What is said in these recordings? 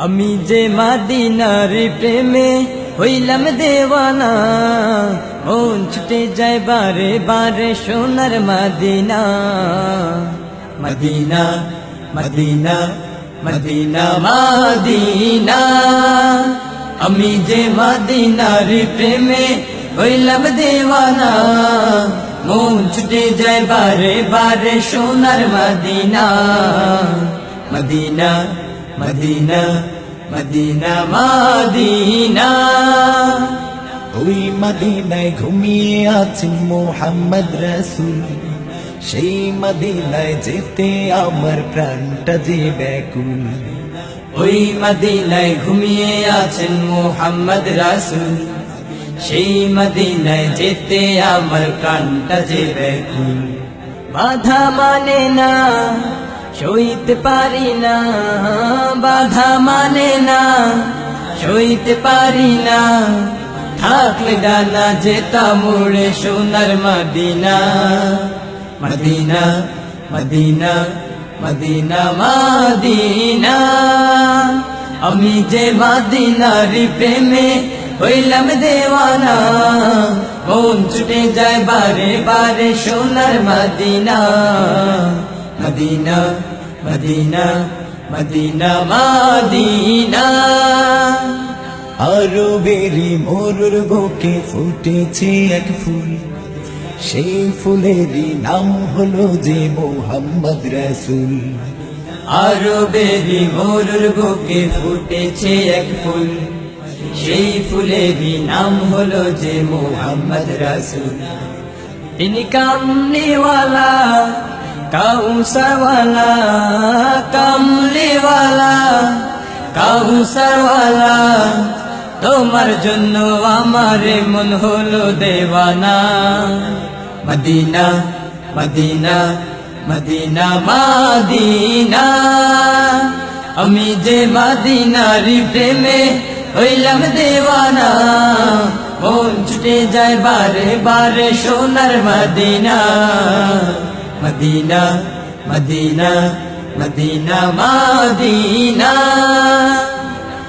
আমি যে মদিনার প্রেমে হইলাম দেওয়ানা, মন ছুটে যায় বারে বারে সোনার Medina. Medina Medina Medina Medina, আমি যে মদিনার প্রেমে হইলাম দেওয়ানা, মন ছুটে যায় বারে বারে সোনার Medina. Medina Medina Medina Medina, ওই মদিনায় ঘুমিয়ে আছেন মুহাম্মদ রাসূল, সেই মদিনায় যেতে আমার প্রাণটা যে ব্যাকুল। ওই মদিনায় ঘুমিয়ে আছেন মুহাম্মদ রাসূল, সেই মদিনায় যেতে আমার প্রাণটা যে ব্যাকুল। বাধা মানে না সইতে পারি না, বাধা মানে না সইতে পারি না, থাকলে ডানা যেতাম উড়ে সোনার Medina. Medina Medina Medina Medina, আমি যে মদিনার প্রেমে হইলাম দেওয়ানা, মন ছুটে যায় বারে বারে সোনার Medina. Medina Medina Medina Madina, আরবেরি মরুর বুকে ফুটেছে এক ফুল, সেই ফুলেরই নাম হলো যে মুহাম্মদ রাসূল। আরবেরি মরুর বুকে ফুটেছে এক ফুল, সেই ফুলেরই নাম হলো যে মুহাম্মদ রাসূল। তিনি কামলিওয়ালা কাউসারওয়ালা, কামলিওয়ালা কাউসারওয়ালা, তোমার জন্য আমার মন হলো দেওয়ানা। মদিনা মদিনা মদিনা মদিনা, আমি যে মদিনার প্রেমে হইলাম দেওয়ানা, মন ছুটে যায় বারে বারে সোনার Medina. Medina Medina Medina Medina,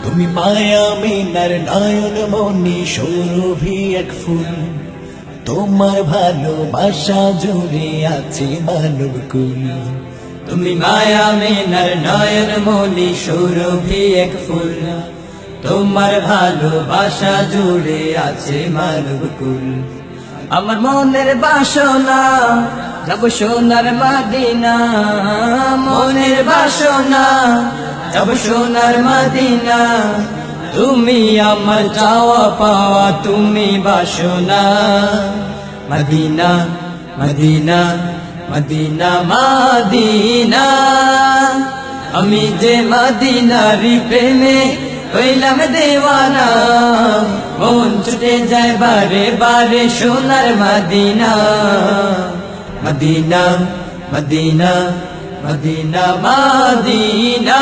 তুমি মায়া মিনার নয়ন মনি সৌরভী এক ফুল, তোমার ভালোবাসা জুড়ে আছে মানব কুল। তুমি মায়া মিনার নয়ন মনি সৌরভী এক ফুল, তোমার ভালোবাসা জুড়ে আছে মানব কুল। আমার মনের বাসনা যাব সোনার মদিনা, মনের বাসনা যাব সোনার মদিনা, তুমি আমার চাওয়া পাওয়া তুমি বাসনা। মদিনা মদিনা মদিনা মদিনা, আমি যে মদিনার প্রেমে হইলাম দেওয়ানা, মন ছুটে যায় বারে বারে সোনার Medina. Medina Medina Medina Medina.